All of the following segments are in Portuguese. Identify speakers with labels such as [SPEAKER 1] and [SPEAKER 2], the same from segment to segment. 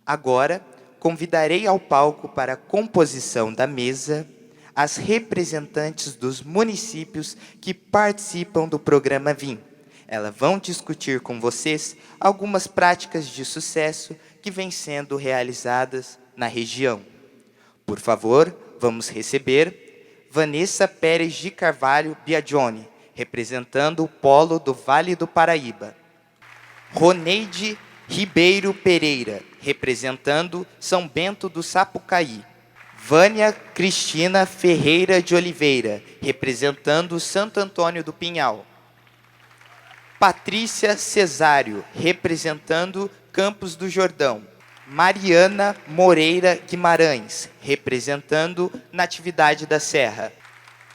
[SPEAKER 1] Agora, convidarei ao palco para a composição da mesa as representantes dos municípios que participam do programa VIM. Elas vão discutir com vocês algumas práticas de sucesso que vêm sendo realizadas na região. Por favor, vamos receber Vanessa Pérez de Carvalho Biagioni, representando o Polo do Vale do Paraíba. Roneide Ribeiro Pereira, representando São Bento do Sapucaí. Vânia Cristina Ferreira de Oliveira, representando Santo Antônio do Pinhal. Patrícia Cesário, representando Campos do Jordão. Mariana Moreira Guimarães, representando Natividade da Serra.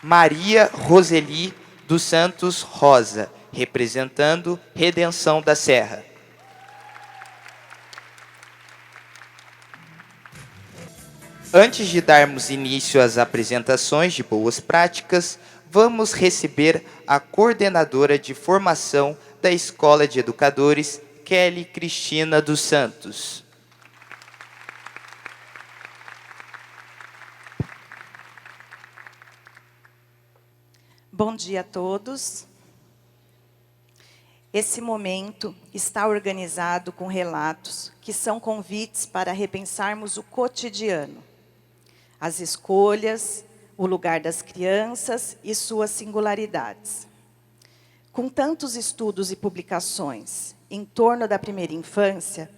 [SPEAKER 1] Maria Roseli dos Santos Rosa, representando Redenção da Serra. Antes de darmos início às apresentações de boas práticas, vamos receber a coordenadora de formação da Escola de Educadores, Kelly Cristina dos Santos.
[SPEAKER 2] Bom dia a todos. Esse momento está organizado com relatos que são convites para repensarmos o cotidiano, as escolhas, o lugar das crianças e suas singularidades. Com tantos estudos e publicações em torno da primeira infância,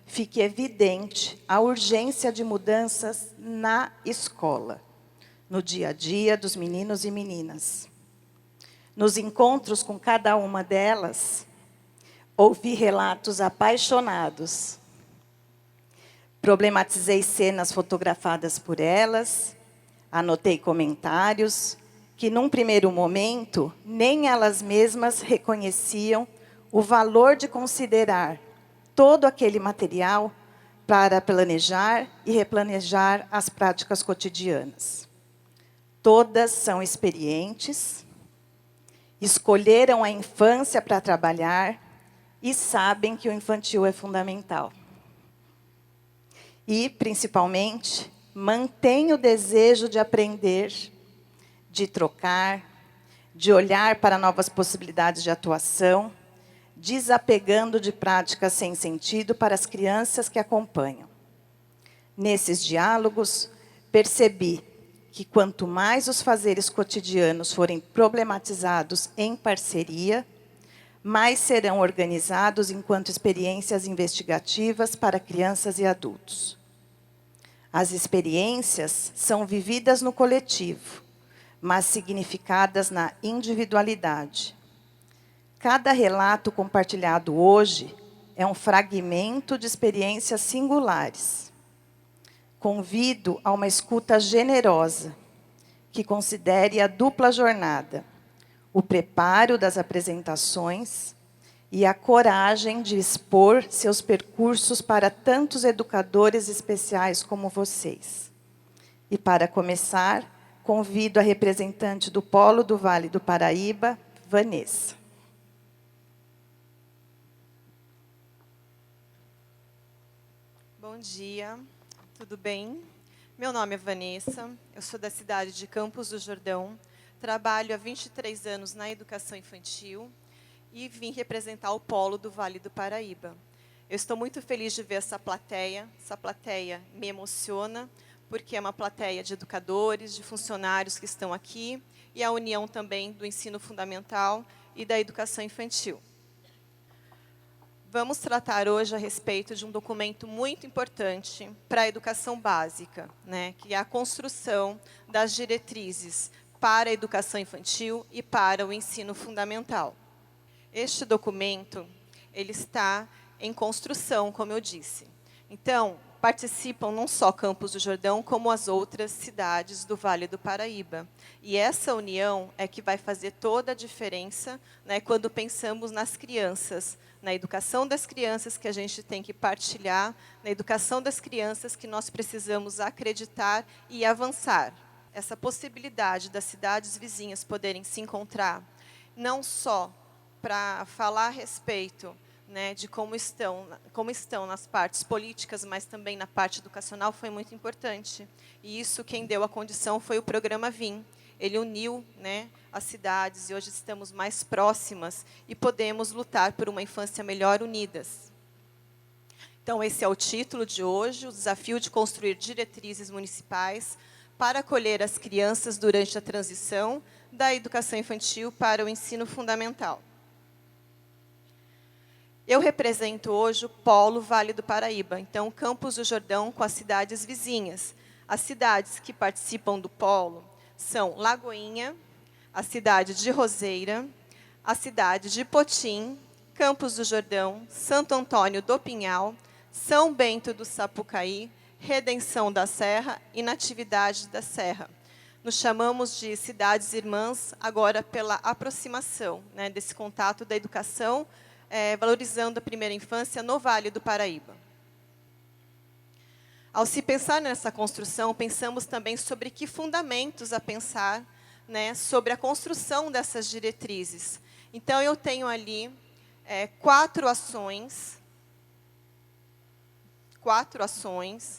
[SPEAKER 2] fica evidente a urgência de mudanças na escola, no dia a dia dos meninos e meninas. Nos encontros com cada uma delas, ouvi relatos apaixonados. Problematizei cenas fotografadas por elas, anotei comentários que, num primeiro momento, nem elas mesmas reconheciam o valor de considerar todo aquele material para planejar e replanejar as práticas cotidianas. Todas são experientes, escolheram a infância para trabalhar e sabem que o infantil é fundamental. E, principalmente, mantêm o desejo de aprender, de trocar, de olhar para novas possibilidades de atuação, desapegando de práticas sem sentido para as crianças que acompanham. Nesses diálogos, percebi que quanto mais os fazeres cotidianos forem problematizados em parceria, mais serão organizados enquanto experiências investigativas para crianças e adultos. As experiências são vividas no coletivo, mas significadas na individualidade. Cada relato compartilhado hoje é um fragmento de experiências singulares. Convido a uma escuta generosa, que considere a dupla jornada, o preparo das apresentações e a coragem de expor seus percursos para tantos educadores especiais como vocês. E, para começar, convido a representante do Polo do Vale do Paraíba, Vanessa.
[SPEAKER 3] Bom dia, tudo bem? Meu nome é Vanessa, eu sou da cidade de Campos do Jordão, trabalho há 23 anos na educação infantil e vim representar o Polo do Vale do Paraíba. Eu estou muito feliz de ver essa plateia me emociona, porque é uma plateia de educadores, de funcionários que estão aqui, e a união também do ensino fundamental e da educação infantil. Vamos tratar hoje a respeito de um documento muito importante para a educação básica, né, que é a construção das diretrizes para a educação infantil e para o ensino fundamental. Este documento, ele está em construção, como eu disse. Então, participam não só Campos do Jordão, como as outras cidades do Vale do Paraíba. E essa união é que vai fazer toda a diferença, né, quando pensamos nas crianças, na educação das crianças que a gente tem que partilhar, na educação das crianças que nós precisamos acreditar e avançar. Essa possibilidade das cidades vizinhas poderem se encontrar, não só para falar a respeito, né, de como estão nas partes políticas, mas também na parte educacional, foi muito importante. E isso quem deu a condição foi o programa VIM. Ele uniu, né, as cidades e hoje estamos mais próximas e podemos lutar por uma infância melhor unidas. Então, esse é o título de hoje, o desafio de construir diretrizes municipais para acolher as crianças durante a transição da educação infantil para o ensino fundamental. Eu represento hoje o Polo Vale do Paraíba, então Campos do Jordão com as cidades vizinhas. As cidades que participam do Polo são Lagoinha, a cidade de Roseira, a cidade de Potim, Campos do Jordão, Santo Antônio do Pinhal, São Bento do Sapucaí, Redenção da Serra e Natividade da Serra. Nos chamamos de cidades irmãs agora pela aproximação, né, desse contato da educação, valorizando a primeira infância no Vale do Paraíba. Ao se pensar nessa construção, pensamos também sobre que fundamentos a pensar, né, sobre a construção dessas diretrizes. Então, eu tenho ali 4 ações,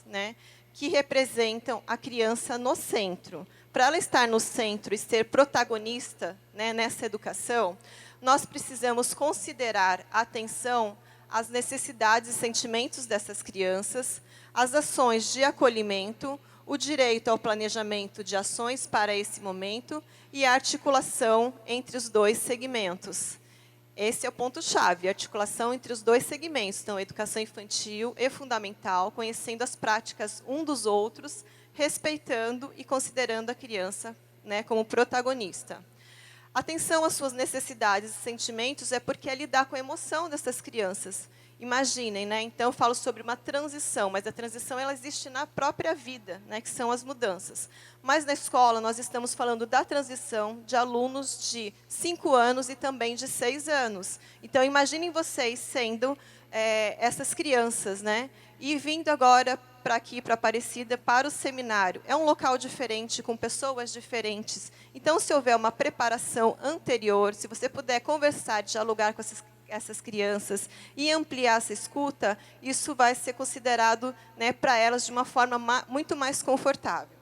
[SPEAKER 3] né, que representam a criança no centro. Para ela estar no centro e ser protagonista, né, nessa educação, nós precisamos considerar a atenção às necessidades e sentimentos dessas crianças, as ações de acolhimento, o direito ao planejamento de ações para esse momento e a articulação entre os 2 segmentos. Esse é o ponto-chave, a articulação entre os 2 segmentos, então, educação infantil e fundamental, conhecendo as práticas um dos outros, respeitando e considerando a criança, né, como protagonista. Atenção às suas necessidades e sentimentos é porque é lidar com a emoção dessas crianças. Imaginem, né? Então, eu falo sobre uma transição, mas a transição ela existe na própria vida, né, que são as mudanças. Mas na escola, nós estamos falando da transição de alunos de 5 anos e também de 6 anos. Então, imaginem vocês sendo essas crianças, né? E vindo agora para aqui, para Aparecida, para o seminário. É um local diferente, com pessoas diferentes. Então, se houver uma preparação anterior, se você puder conversar, dialogar com essas crianças e ampliar essa escuta, isso vai ser considerado, né, para elas de uma forma muito mais confortável.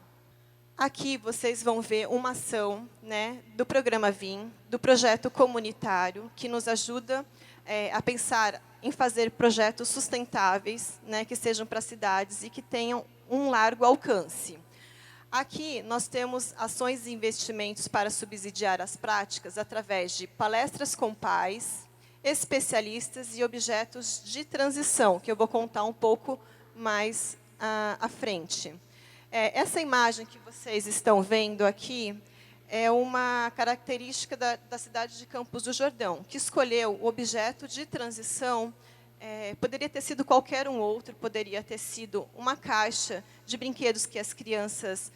[SPEAKER 3] Aqui vocês vão ver uma ação, né, do programa VIM, do projeto comunitário, que nos ajuda a pensar em fazer projetos sustentáveis, né, que sejam para cidades e que tenham um largo alcance. Aqui nós temos ações e investimentos para subsidiar as práticas através de palestras com pais, especialistas e objetos de transição, que eu vou contar um pouco mais à frente. Essa imagem que vocês estão vendo aqui é uma característica da cidade de Campos do Jordão, que escolheu o objeto de transição, poderia ter sido qualquer um outro, poderia ter sido uma caixa de brinquedos que as crianças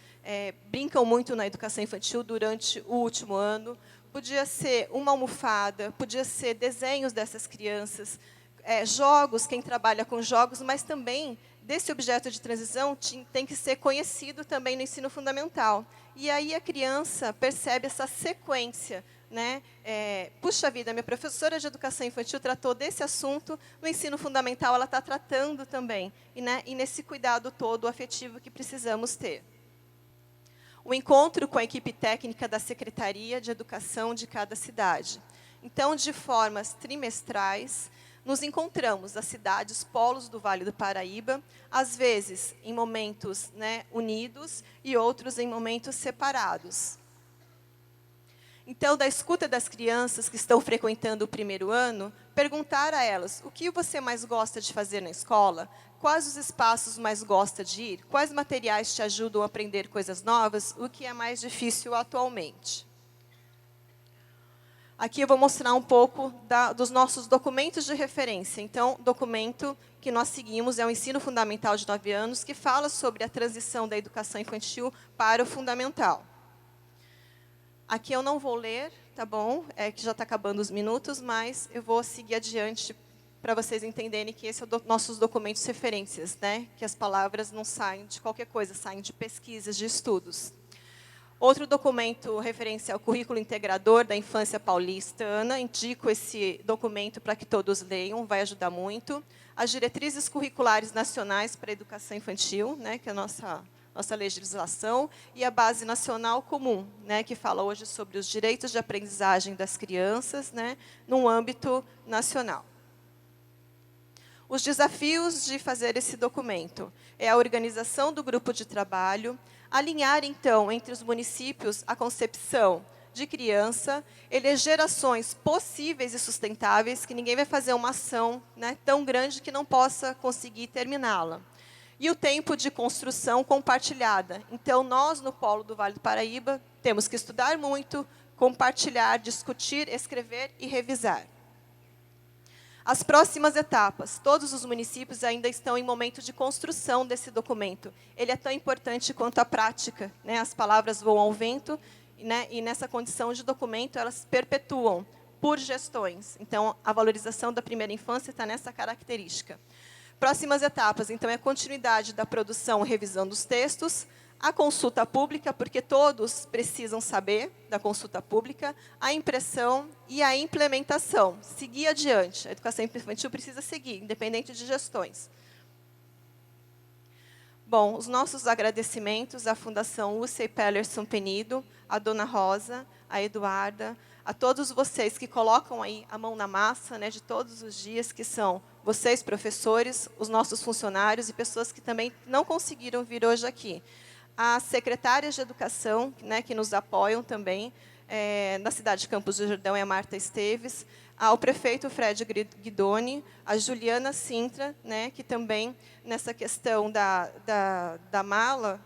[SPEAKER 3] brincam muito na educação infantil durante o último ano, podia ser uma almofada, podia ser desenhos dessas crianças, jogos, quem trabalha com jogos, mas também desse objeto de transição tem que ser conhecido também no ensino fundamental. E aí a criança percebe essa sequência, né? Puxa vida, minha professora de educação infantil tratou desse assunto, no ensino fundamental ela está tratando também, e nesse cuidado todo afetivo que precisamos ter. O encontro com a equipe técnica da Secretaria de Educação de cada cidade. Então, de formas trimestrais, nos encontramos as cidades polos do Vale do Paraíba, às vezes em momentos, né, unidos e outros em momentos separados. Então, da escuta das crianças que estão frequentando o primeiro ano, perguntar a elas o que você mais gosta de fazer na escola, quais os espaços mais gosta de ir, quais materiais te ajudam a aprender coisas novas, o que é mais difícil atualmente. Aqui eu vou mostrar um pouco dos nossos documentos de referência. Então, documento que nós seguimos é o Ensino Fundamental de 9 anos, que fala sobre a transição da educação infantil para o fundamental. Aqui eu não vou ler, tá bom? Que já está acabando os minutos, mas eu vou seguir adiante para vocês entenderem que esse é o nossos documentos referências, né? Que as palavras não saem de qualquer coisa, saem de pesquisas, de estudos. Outro documento referência ao currículo integrador da infância paulistana, indico esse documento para que todos leiam, vai ajudar muito. As diretrizes curriculares nacionais para a educação infantil, né, que é a nossa legislação, e a Base Nacional Comum, né, que fala hoje sobre os direitos de aprendizagem das crianças, né, num âmbito nacional. Os desafios de fazer esse documento é a organização do grupo de trabalho, alinhar, então, entre os municípios a concepção de criança, eleger ações possíveis e sustentáveis, que ninguém vai fazer uma ação, né, tão grande que não possa conseguir terminá-la. E o tempo de construção compartilhada. Então, nós, no Polo do Vale do Paraíba, temos que estudar muito, compartilhar, discutir, escrever e revisar. As próximas etapas. Todos os municípios ainda estão em momento de construção desse documento. Ele é tão importante quanto a prática, né? As palavras voam ao vento, né? E nessa condição de documento, elas perpetuam por gestões. Então, a valorização da primeira infância está nessa característica. Próximas etapas, então, é a continuidade da produção e revisão dos textos, a consulta pública, porque todos precisam saber da consulta pública, a impressão e a implementação. Seguir adiante. A educação infantil precisa seguir, independente de gestões. Bom, os nossos agradecimentos à Fundação Ursay Pellerson Penido, à Dona Rosa, à Eduarda, a todos vocês que colocam aí a mão na massa, né, de todos os dias, que são vocês, professores, os nossos funcionários e pessoas que também não conseguiram vir hoje aqui. As secretárias de educação, né, que nos apoiam também, na cidade de Campos do Jordão, é a Marta Esteves, ao prefeito Fred Guidoni, a Juliana Sintra, né, que também, nessa questão da mala,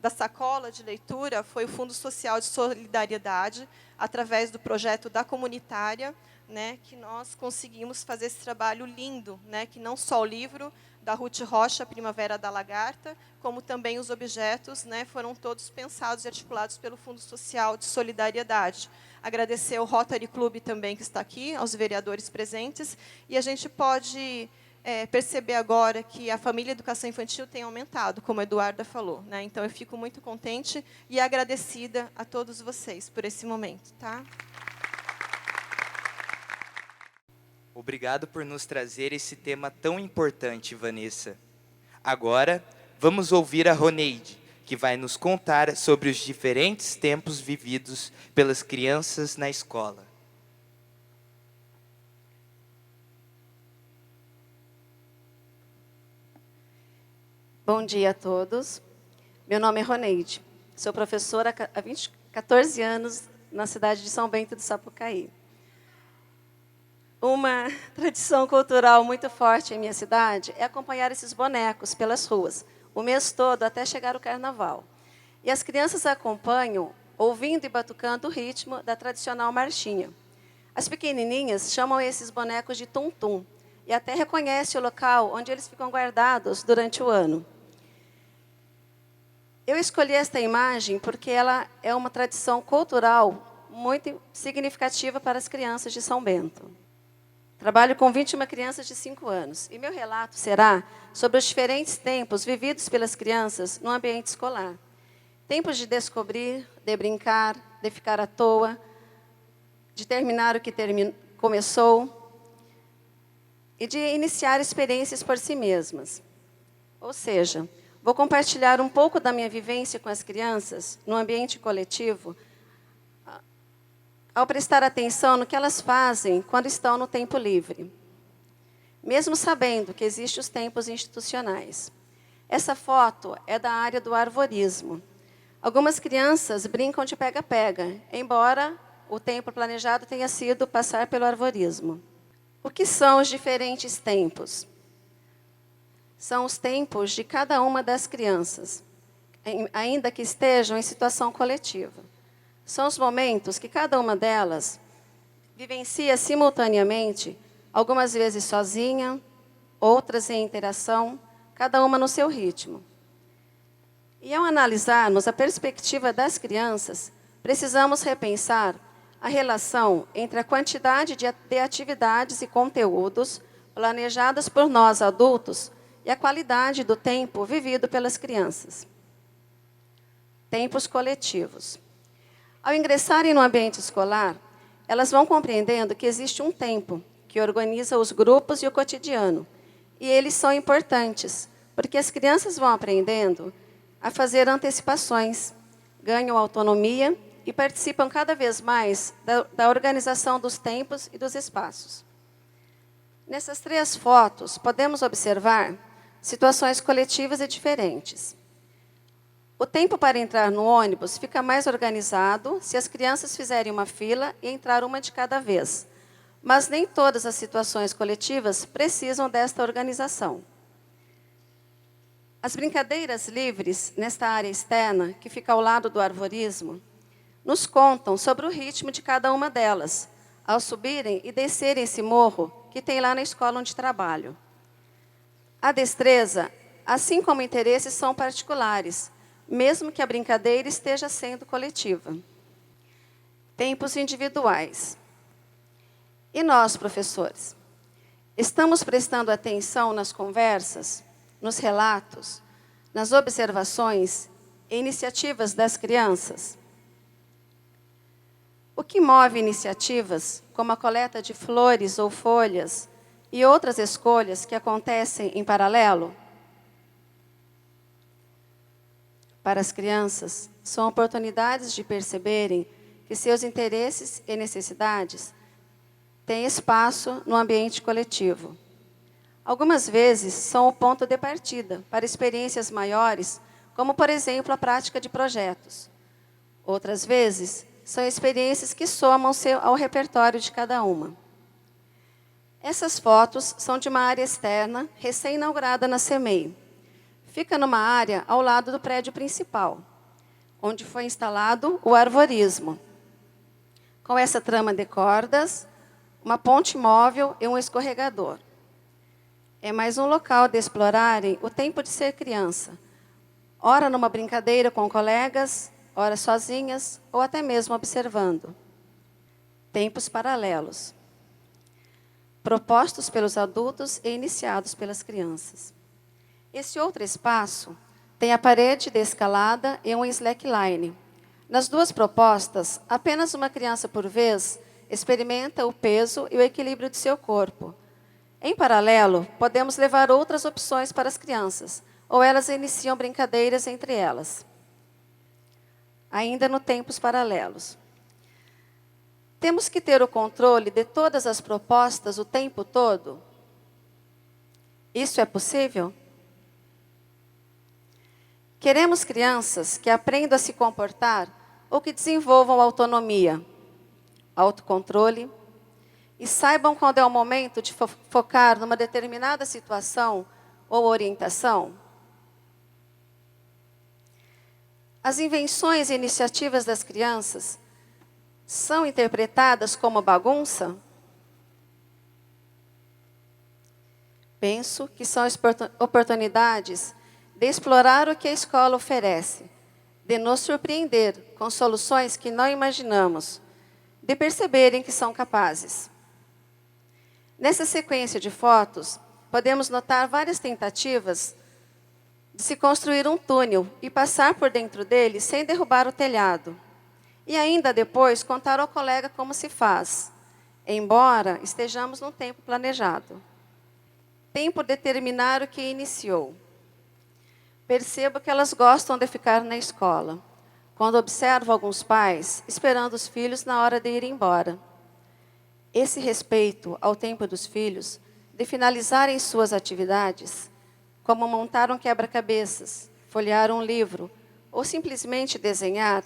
[SPEAKER 3] da sacola de leitura, foi o Fundo Social de Solidariedade, através do projeto da comunitária, né, que nós conseguimos fazer esse trabalho lindo, né, que não só o livro da Ruth Rocha, Primavera da Lagarta, como também os objetos, né, foram todos pensados e articulados pelo Fundo Social de Solidariedade. Agradecer ao Rotary Club também, que está aqui, aos vereadores presentes, e a gente pode perceber agora que a família Educação Infantil tem aumentado, como a Eduarda falou, né? Então, eu fico muito contente e agradecida a todos vocês por esse momento. Tá?
[SPEAKER 1] Obrigado por nos trazer esse tema tão importante, Vanessa. Agora, vamos ouvir a Roneide, que vai nos contar sobre os diferentes tempos vividos pelas crianças na escola.
[SPEAKER 4] Bom dia a todos. Meu nome é Roneide. Sou professora há 14 anos na cidade de São Bento do Sapucaí. Uma tradição cultural muito forte em minha cidade é acompanhar esses bonecos pelas ruas, o mês todo até chegar o carnaval. E as crianças acompanham, ouvindo e batucando o ritmo da tradicional marchinha. As pequenininhas chamam esses bonecos de tum-tum e até reconhecem o local onde eles ficam guardados durante o ano. Eu escolhi esta imagem porque ela é uma tradição cultural muito significativa para as crianças de São Bento. Trabalho com 21 crianças de 5 anos e meu relato será sobre os diferentes tempos vividos pelas crianças no ambiente escolar. Tempos de descobrir, de brincar, de ficar à toa, de terminar o que começou e de iniciar experiências por si mesmas. Ou seja, vou compartilhar um pouco da minha vivência com as crianças no ambiente coletivo, ao prestar atenção no que elas fazem quando estão no tempo livre, mesmo sabendo que existem os tempos institucionais. Essa foto é da área do arvorismo. Algumas crianças brincam de pega-pega, embora o tempo planejado tenha sido passar pelo arvorismo. O que são os diferentes tempos? São os tempos de cada uma das crianças, ainda que estejam em situação coletiva. São os momentos que cada uma delas vivencia simultaneamente, algumas vezes sozinha, outras em interação, cada uma no seu ritmo. E ao analisarmos a perspectiva das crianças, precisamos repensar a relação entre a quantidade de atividades e conteúdos planejadas por nós adultos e a qualidade do tempo vivido pelas crianças. tempos coletivos. Ao ingressarem no ambiente escolar, elas vão compreendendo que existe um tempo que organiza os grupos e o cotidiano. E eles são importantes, porque as crianças vão aprendendo a fazer antecipações, ganham autonomia e participam cada vez mais da organização dos tempos e dos espaços. Nessas 3 fotos, podemos observar situações coletivas e diferentes. O tempo para entrar no ônibus fica mais organizado se as crianças fizerem uma fila e entrar uma de cada vez. Mas nem todas as situações coletivas precisam desta organização. As brincadeiras livres, nesta área externa, que fica ao lado do arvorismo, nos contam sobre o ritmo de cada uma delas, ao subirem e descerem esse morro que tem lá na escola onde trabalho. A destreza, assim como interesses, são particulares, mesmo que a brincadeira esteja sendo coletiva. Tempos individuais. E nós, professores? Estamos prestando atenção nas conversas, nos relatos, nas observações e iniciativas das crianças? O que move iniciativas, como a coleta de flores ou folhas e outras escolhas que acontecem em paralelo? Para as crianças, são oportunidades de perceberem que seus interesses e necessidades têm espaço no ambiente coletivo. Algumas vezes são o ponto de partida para experiências maiores, como, por exemplo, a prática de projetos. Outras vezes, são experiências que somam-se ao repertório de cada uma. Essas fotos são de uma área externa, recém-inaugurada na CEMEI. Fica numa área ao lado do prédio principal, onde foi instalado o arvorismo, com essa trama de cordas, uma ponte móvel e um escorregador. É mais um local de explorarem o tempo de ser criança, ora numa brincadeira com colegas, ora sozinhas, ou até mesmo observando. Tempos paralelos, propostos pelos adultos e iniciados pelas crianças. Esse outro espaço tem a parede de escalada e um slackline. Nas 2 propostas, apenas uma criança por vez experimenta o peso e o equilíbrio de seu corpo. Em paralelo, podemos levar outras opções para as crianças, ou elas iniciam brincadeiras entre elas. Ainda no tempos paralelos. Temos que ter o controle de todas as propostas o tempo todo? Isso é possível? Queremos crianças que aprendam a se comportar ou que desenvolvam autonomia, autocontrole e saibam quando é o momento de focar numa determinada situação ou orientação? As invenções e iniciativas das crianças são interpretadas como bagunça? Penso que são oportunidades de explorar o que a escola oferece, de nos surpreender com soluções que não imaginamos, de perceberem que são capazes. Nessa sequência de fotos, podemos notar várias tentativas de se construir um túnel e passar por dentro dele sem derrubar o telhado. E ainda depois contar ao colega como se faz, embora estejamos num tempo planejado. Tempo de terminar o que iniciou. Percebo que elas gostam de ficar na escola, quando observo alguns pais esperando os filhos na hora de ir embora. Esse respeito ao tempo dos filhos, de finalizarem suas atividades, como montar um quebra-cabeças, folhear um livro ou simplesmente desenhar,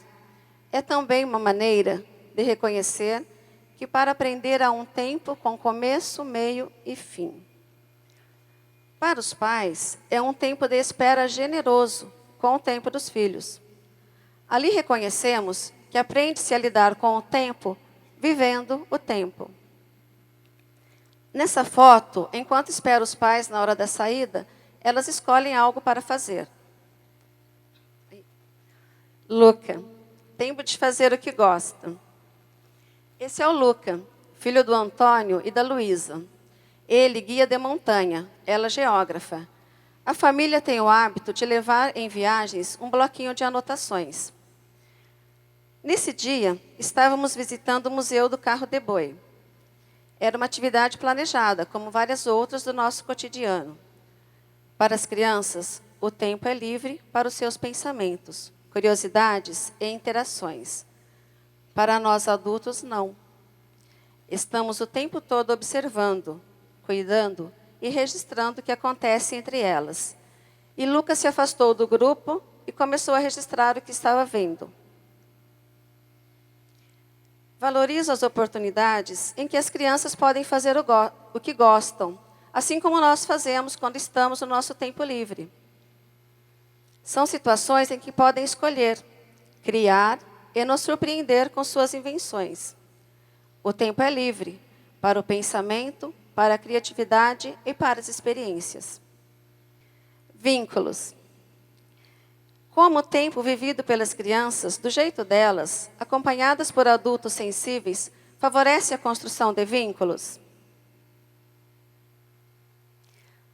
[SPEAKER 4] é também uma maneira de reconhecer que para aprender há um tempo com começo, meio e fim. Para os pais, é um tempo de espera generoso com o tempo dos filhos. Ali reconhecemos que aprende-se a lidar com o tempo, vivendo o tempo. Nessa foto, enquanto espera os pais na hora da saída, elas escolhem algo para fazer. Luca, tempo de fazer o que gosta. Esse é o Luca, filho do Antônio e da Luísa. Ele, guia de montanha, ela, geógrafa. A família tem o hábito de levar em viagens um bloquinho de anotações. Nesse dia, estávamos visitando o Museu do Carro de Boi. Era uma atividade planejada, como várias outras do nosso cotidiano. Para as crianças, o tempo é livre para os seus pensamentos, curiosidades e interações. Para nós adultos, não. Estamos o tempo todo observando, cuidando e registrando o que acontece entre elas. E Lucas se afastou do grupo e começou a registrar o que estava vendo. Valorizo as oportunidades em que as crianças podem fazer o que gostam, assim como nós fazemos quando estamos no nosso tempo livre. São situações em que podem escolher, criar e nos surpreender com suas invenções. O tempo é livre para o pensamento, para a criatividade e para as experiências. Vínculos. Como o tempo vivido pelas crianças, do jeito delas, acompanhadas por adultos sensíveis, favorece a construção de vínculos?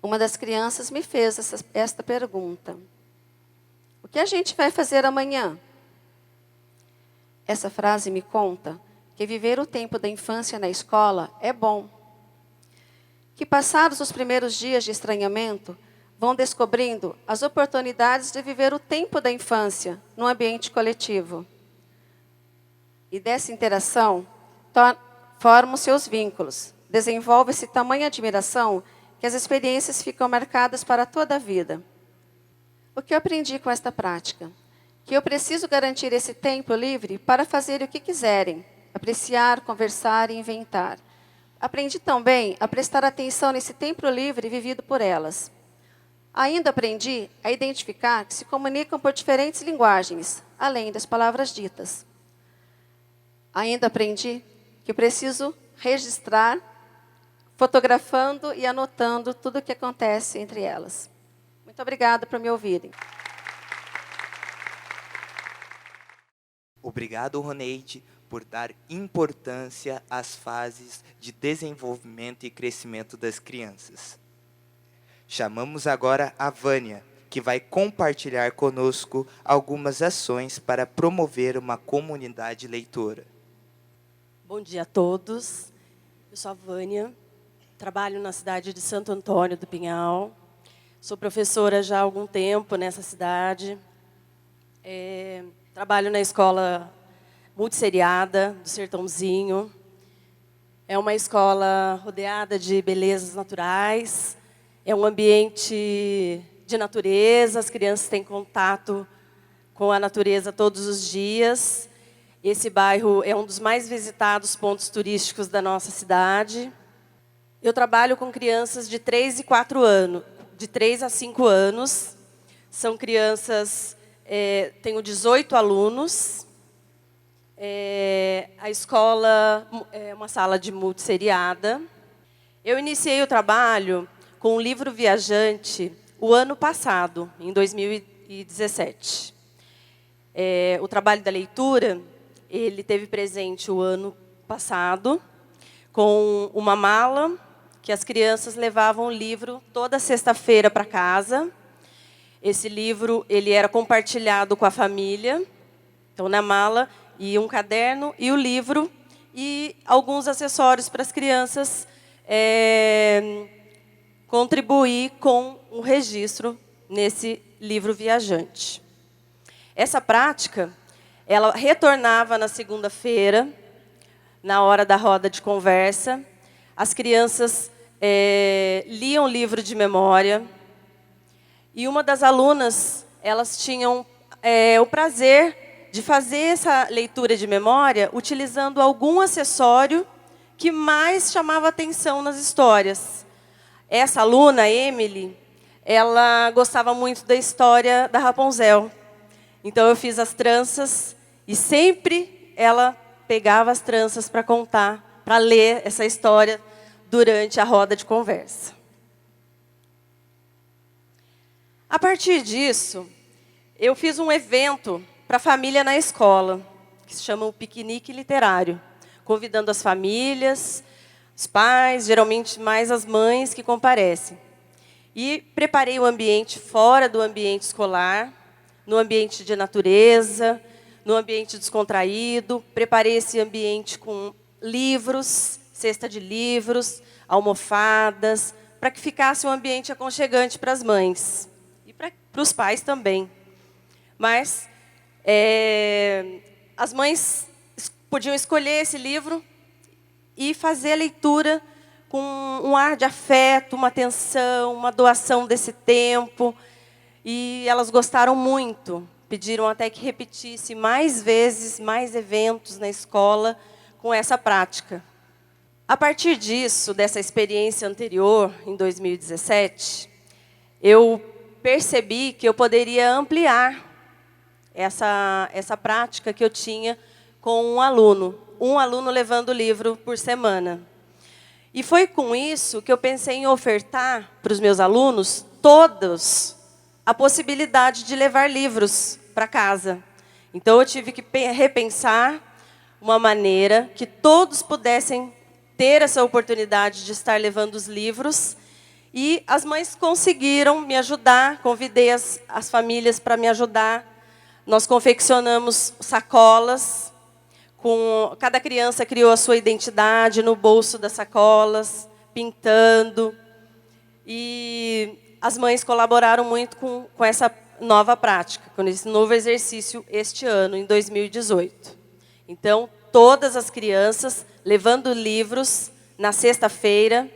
[SPEAKER 4] Uma das crianças me fez esta pergunta. O que a gente vai fazer amanhã? Essa frase me conta que viver o tempo da infância na escola é bom. Que passados os primeiros dias de estranhamento, vão descobrindo as oportunidades de viver o tempo da infância num ambiente coletivo. E dessa interação, formam seus vínculos. Desenvolve-se tamanha admiração que as experiências ficam marcadas para toda a vida. O que eu aprendi com esta prática? Que eu preciso garantir esse tempo livre para fazer o que quiserem, apreciar, conversar e inventar. Aprendi também a prestar atenção nesse tempo livre vivido por elas. Ainda aprendi a identificar que se comunicam por diferentes linguagens, além das palavras ditas. Ainda aprendi que preciso registrar, fotografando e anotando tudo o que acontece entre elas. Muito obrigada por me ouvirem.
[SPEAKER 1] Obrigado, Roneide, por dar importância às fases de desenvolvimento e crescimento das crianças. Chamamos agora a Vânia, que vai compartilhar conosco algumas ações para promover uma comunidade leitora.
[SPEAKER 5] Bom dia a todos. Eu sou a Vânia, trabalho na cidade de Santo Antônio do Pinhal. Sou professora já há algum tempo nessa cidade. Trabalho na escola multisseriada do Sertãozinho. É uma escola rodeada de belezas naturais. É um ambiente de natureza, as crianças têm contato com a natureza todos os dias. Esse bairro é um dos mais visitados pontos turísticos da nossa cidade. Eu trabalho com crianças de 3 a 5 anos. São crianças, tenho 18 alunos. A escola é uma sala de multisseriada. Eu iniciei o trabalho com o livro Viajante o ano passado, em 2017. O trabalho da leitura, ele teve presente o ano passado, com uma mala, que as crianças levavam o livro toda sexta-feira para casa. Esse livro ele era compartilhado com a família. Então, na mala, ia um caderno e o livro, e alguns acessórios para as crianças contribuir com o registro nesse livro Viajante. Essa prática, ela retornava na segunda-feira, na hora da roda de conversa. As crianças liam o livro de memória. E uma das alunas, elas tinham o prazer de fazer essa leitura de memória utilizando algum acessório que mais chamava atenção nas histórias. Essa aluna, Emily, ela gostava muito da história da Rapunzel. Então, eu fiz as tranças e sempre ela pegava as tranças para contar, para ler essa história durante a roda de conversa. A partir disso, eu fiz um evento para a família na escola, que se chama o Piquenique Literário, convidando as famílias, os pais, geralmente mais as mães que comparecem. E preparei o ambiente fora do ambiente escolar, no ambiente de natureza, no ambiente descontraído. Preparei esse ambiente com livros, cesta de livros, almofadas, para que ficasse um ambiente aconchegante para as mães e para os pais também. Mas as mães podiam escolher esse livro e fazer a leitura com um ar de afeto, uma atenção, uma doação desse tempo. E elas gostaram muito. Pediram até que repetisse mais vezes, mais eventos na escola com essa prática. A partir disso, dessa experiência anterior, em 2017, eu percebi que eu poderia ampliar essa prática que eu tinha com um aluno levando o livro por semana. E foi com isso que eu pensei em ofertar para os meus alunos, todos, a possibilidade de levar livros para casa. Então, eu tive que repensar uma maneira que todos pudessem ter essa oportunidade de estar levando os livros. E as mães conseguiram me ajudar, convidei as famílias para me ajudar. Nós confeccionamos sacolas. Cada criança criou a sua identidade no bolso das sacolas, pintando. E as mães colaboraram muito com essa nova prática, com esse novo exercício este ano, em 2018. Então, todas as crianças levando livros na sexta-feira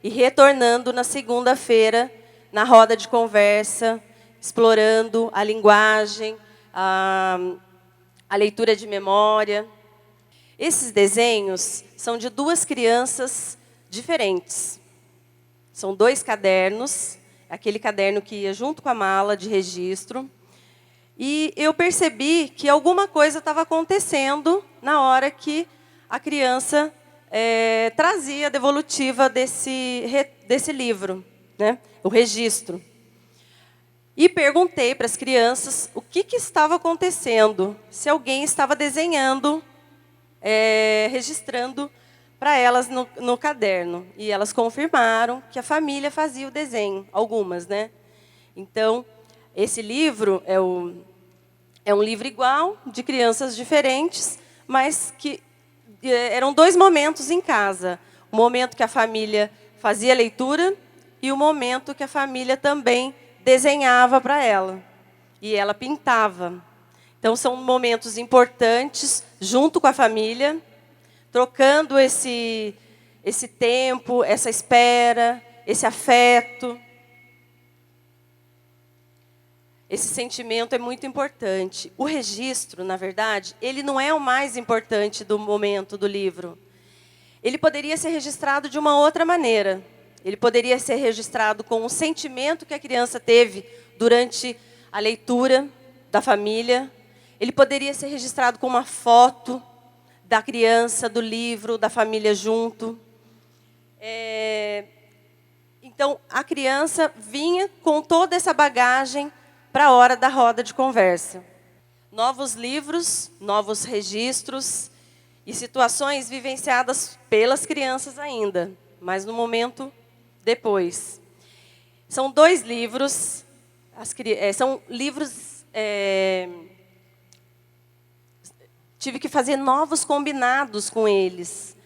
[SPEAKER 5] e retornando na segunda-feira na roda de conversa, explorando a linguagem, a leitura de memória. Esses desenhos são de 2 crianças diferentes. São 2 cadernos, aquele caderno que ia junto com a mala de registro. E eu percebi que alguma coisa estava acontecendo na hora que a criança trazia a devolutiva desse livro, né? O registro. E perguntei para as crianças o que estava acontecendo, se alguém estava desenhando, registrando para elas no caderno. E elas confirmaram que a família fazia o desenho, algumas, né? Então, esse livro é um livro igual, de crianças diferentes, mas que eram 2 momentos em casa. O momento que a família fazia leitura e o momento que a família também desenhava para ela. E ela pintava. Então, são momentos importantes, junto com a família, trocando esse tempo, essa espera, esse afeto. Esse sentimento é muito importante. O registro, na verdade, ele não é o mais importante do momento do livro. Ele poderia ser registrado de uma outra maneira. Ele poderia ser registrado com o sentimento que a criança teve durante a leitura da família. Ele poderia ser registrado com uma foto da criança, do livro, da família junto. Então, a criança vinha com toda essa bagagem para a hora da roda de conversa. Novos livros, novos registros e situações vivenciadas pelas crianças ainda, mas no momento depois. São 2 livros, são livros... tive que fazer novos combinados com eles.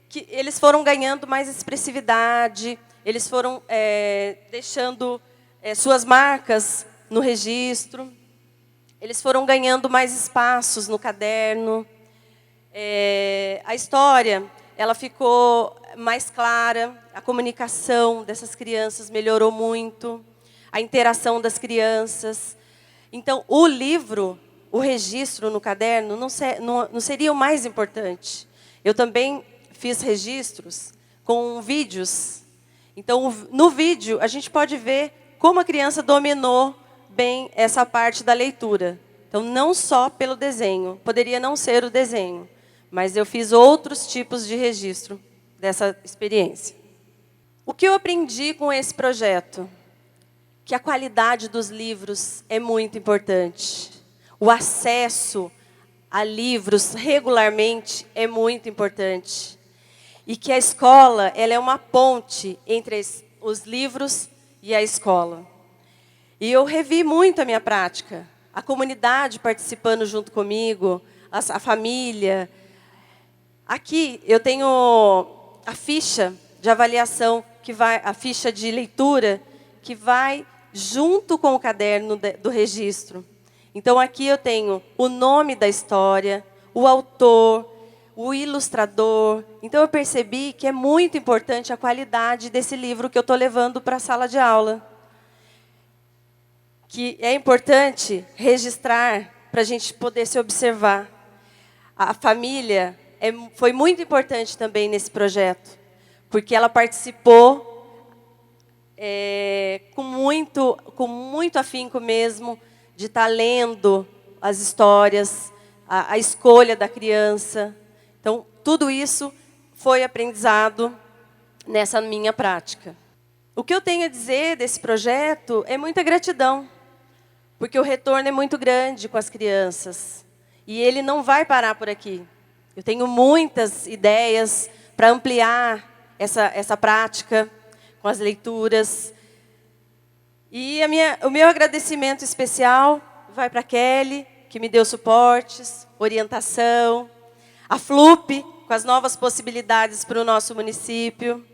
[SPEAKER 5] Que eles foram ganhando mais expressividade, eles foram deixando suas marcas no registro, eles foram ganhando mais espaços no caderno. A história, ela ficou mais clara, a comunicação dessas crianças melhorou muito, a interação das crianças. Então, o livro, o registro no caderno, não seria o mais importante. Eu também fiz registros com vídeos. Então, no vídeo, a gente pode ver como a criança dominou bem essa parte da leitura. Então, não só pelo desenho, poderia não ser o desenho, mas eu fiz outros tipos de registro dessa experiência. O que eu aprendi com esse projeto? Que a qualidade dos livros é muito importante. O acesso a livros regularmente é muito importante. e que a escola ela é uma ponte entre os livros e a escola. E eu revi muito a minha prática, a comunidade participando junto comigo, a família. Aqui eu tenho a ficha de avaliação, a ficha de leitura, que vai junto com o caderno do registro. Então, aqui eu tenho o nome da história, o autor, o ilustrador. Então, eu percebi que é muito importante a qualidade desse livro que eu estou levando para a sala de aula. Que é importante registrar para a gente poder se observar. A família foi muito importante também nesse projeto, porque ela participou com muito afinco mesmo, de estar lendo as histórias, a escolha da criança. Então, tudo isso foi aprendizado nessa minha prática. O que eu tenho a dizer desse projeto é muita gratidão, porque o retorno é muito grande com as crianças. E ele não vai parar por aqui. Eu tenho muitas ideias para ampliar essa prática com as leituras. E o meu agradecimento especial vai para a Kelly, que me deu suportes, orientação, a FLUP, com as novas possibilidades para o nosso município,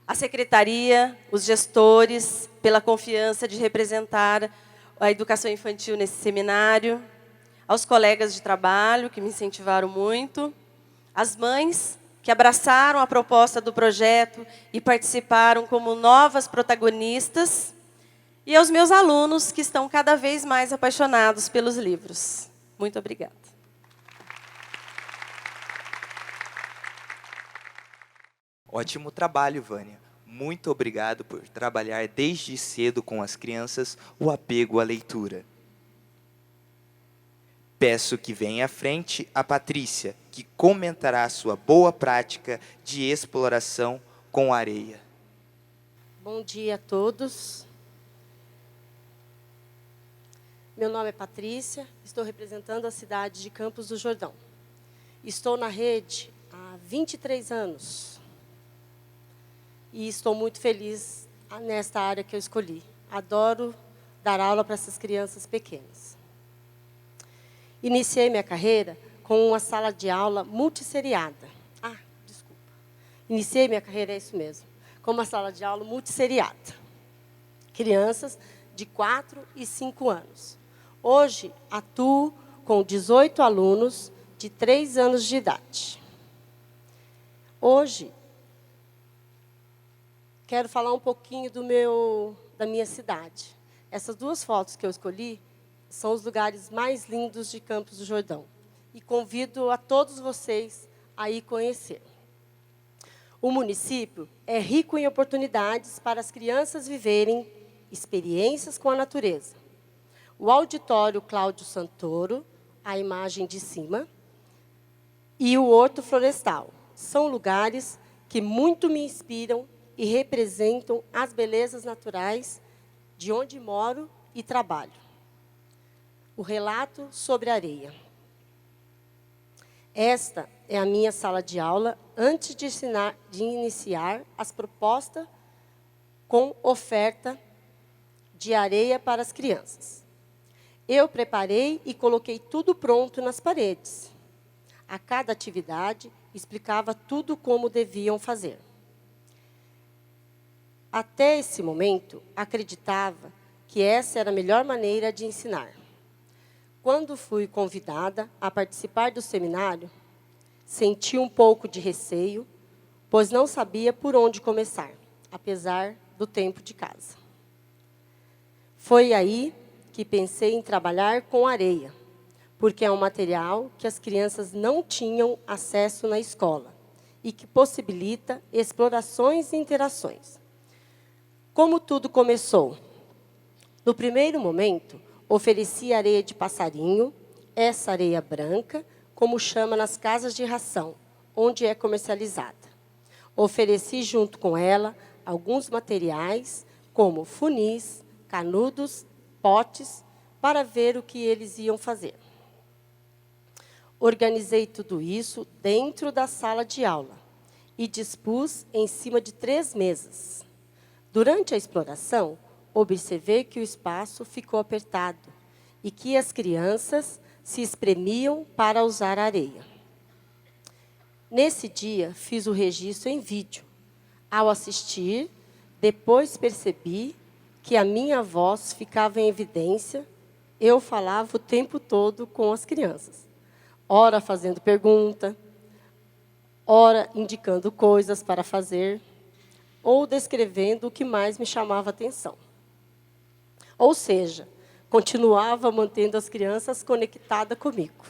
[SPEAKER 5] a secretaria, os gestores, pela confiança de representar a educação infantil nesse seminário, aos colegas de trabalho, que me incentivaram muito, as mães, que abraçaram a proposta do projeto e participaram como novas protagonistas, e aos meus alunos, que estão cada vez mais apaixonados pelos livros. Muito obrigada.
[SPEAKER 1] Ótimo trabalho, Vânia. Muito obrigado por trabalhar desde cedo com as crianças o apego à leitura. Peço que venha à frente a Patrícia, que comentará a sua boa prática de exploração com areia.
[SPEAKER 6] Bom dia a todos. Meu nome é Patrícia, estou representando a cidade de Campos do Jordão. Estou na rede há 23 anos e estou muito feliz nesta área que eu escolhi. Adoro dar aula para essas crianças pequenas. Iniciei minha carreira com uma sala de aula multisseriada. Iniciei minha carreira, é isso mesmo, com uma sala de aula multisseriada. Crianças de 4 e 5 anos. Hoje, atuo com 18 alunos de 3 anos de idade. Hoje, quero falar um pouquinho da minha cidade. Essas duas fotos que eu escolhi são os lugares mais lindos de Campos do Jordão. E convido a todos vocês a ir conhecer. O município é rico em oportunidades para as crianças viverem experiências com a natureza. O auditório Cláudio Santoro, a imagem de cima, e o Horto Florestal são lugares que muito me inspiram e representam as belezas naturais de onde moro e trabalho. O relato sobre a areia. Esta é a minha sala de aula antes de iniciar as propostas com oferta de areia para as crianças. Eu preparei e coloquei tudo pronto nas paredes. A cada atividade, explicava tudo como deviam fazer. Até esse momento, acreditava que essa era a melhor maneira de ensinar. Quando fui convidada a participar do seminário, senti um pouco de receio, pois não sabia por onde começar, apesar do tempo de casa. Foi aí que pensei em trabalhar com areia, porque é um material que as crianças não tinham acesso na escola e que possibilita explorações e interações. Como tudo começou? No primeiro momento, ofereci areia de passarinho, essa areia branca, como chama nas casas de ração, onde é comercializada. Ofereci junto com ela alguns materiais, como funis, canudos, potes, para ver o que eles iam fazer. Organizei tudo isso dentro da sala de aula e dispus em cima de 3 mesas. Durante a exploração, observei que o espaço ficou apertado e que as crianças se espremiam para usar a areia. Nesse dia, fiz o registro em vídeo. Ao assistir, depois percebi que a minha voz ficava em evidência. Eu falava o tempo todo com as crianças, ora fazendo pergunta, ora indicando coisas para fazer, ou descrevendo o que mais me chamava a atenção. Ou seja, continuava mantendo as crianças conectadas comigo.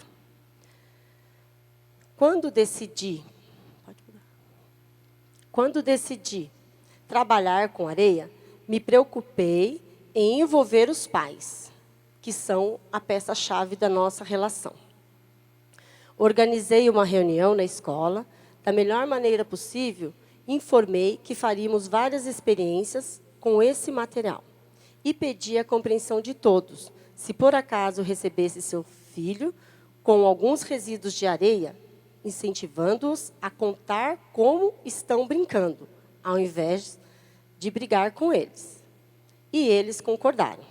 [SPEAKER 6] Quando decidi trabalhar com areia, me preocupei em envolver os pais, que são a peça-chave da nossa relação. Organizei uma reunião na escola. Da melhor maneira possível, informei que faríamos várias experiências com esse material e pedi a compreensão de todos. Se por acaso recebesse seu filho com alguns resíduos de areia, incentivando-os a contar como estão brincando, ao invés de brigar com eles. E eles concordaram.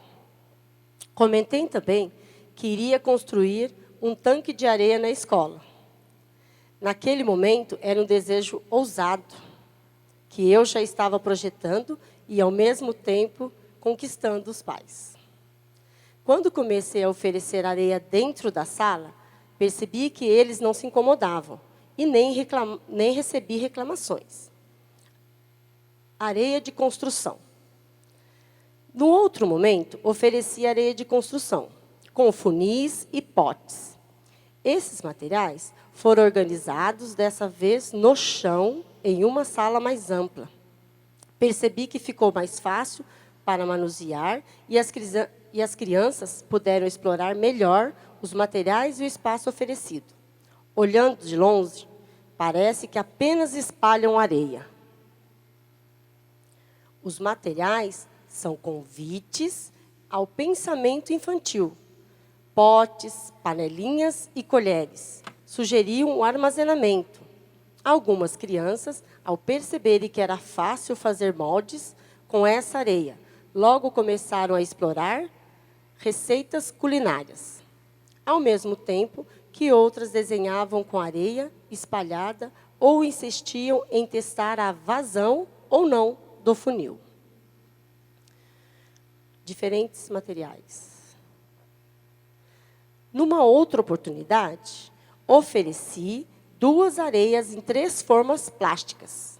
[SPEAKER 6] Comentei também que iria construir um tanque de areia na escola. Naquele momento, era um desejo ousado, que eu já estava projetando e, ao mesmo tempo, conquistando os pais. Quando comecei a oferecer areia dentro da sala, percebi que eles não se incomodavam e nem recebi reclamações. Areia de construção. No outro momento, ofereci areia de construção, com funis e potes. Esses materiais foram organizados, dessa vez, no chão, em uma sala mais ampla. Percebi que ficou mais fácil para manusear e as crianças puderam explorar melhor os materiais e o espaço oferecido. Olhando de longe, parece que apenas espalham areia. Os materiais são convites ao pensamento infantil. Potes, panelinhas e colheres sugeriam o armazenamento. Algumas crianças, ao perceberem que era fácil fazer moldes com essa areia, logo começaram a explorar receitas culinárias. Ao mesmo tempo que outras desenhavam com areia espalhada ou insistiam em testar a vazão ou não do funil. Diferentes materiais. Numa outra oportunidade, ofereci 2 areias em 3 formas plásticas,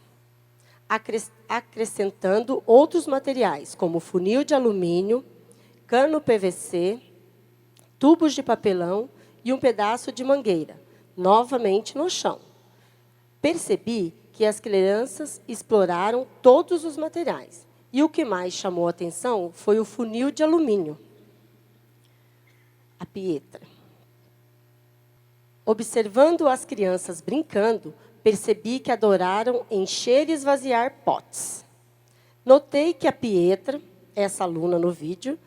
[SPEAKER 6] acrescentando outros materiais, como funil de alumínio, cano PVC, tubos de papelão e um pedaço de mangueira, novamente no chão. Percebi que as crianças exploraram todos os materiais, e o que mais chamou a atenção foi o funil de alumínio, a pietra. Observando as crianças brincando, percebi que adoraram encher e esvaziar potes. Notei que a Pietra, essa aluna no vídeo,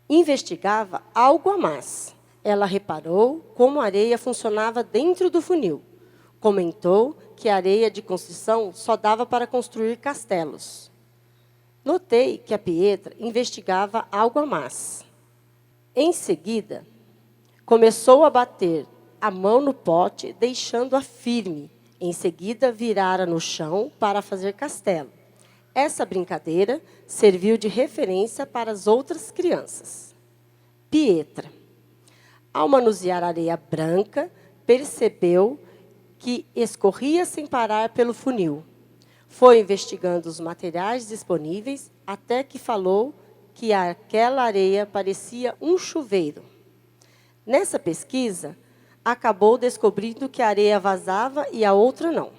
[SPEAKER 6] investigava algo a mais. Ela reparou como a areia funcionava dentro do funil. Comentou que a areia de construção só dava para construir castelos. Notei que a Pietra investigava algo a mais. Em seguida, começou a bater a mão no pote, deixando-a firme. Em seguida, virara no chão para fazer castelo. Essa brincadeira serviu de referência para as outras crianças. Pietra, ao manusear a areia branca, percebeu que escorria sem parar pelo funil. Foi investigando os materiais disponíveis até que falou que aquela areia parecia um chuveiro. Nessa pesquisa, acabou descobrindo que a areia vazava e a outra não.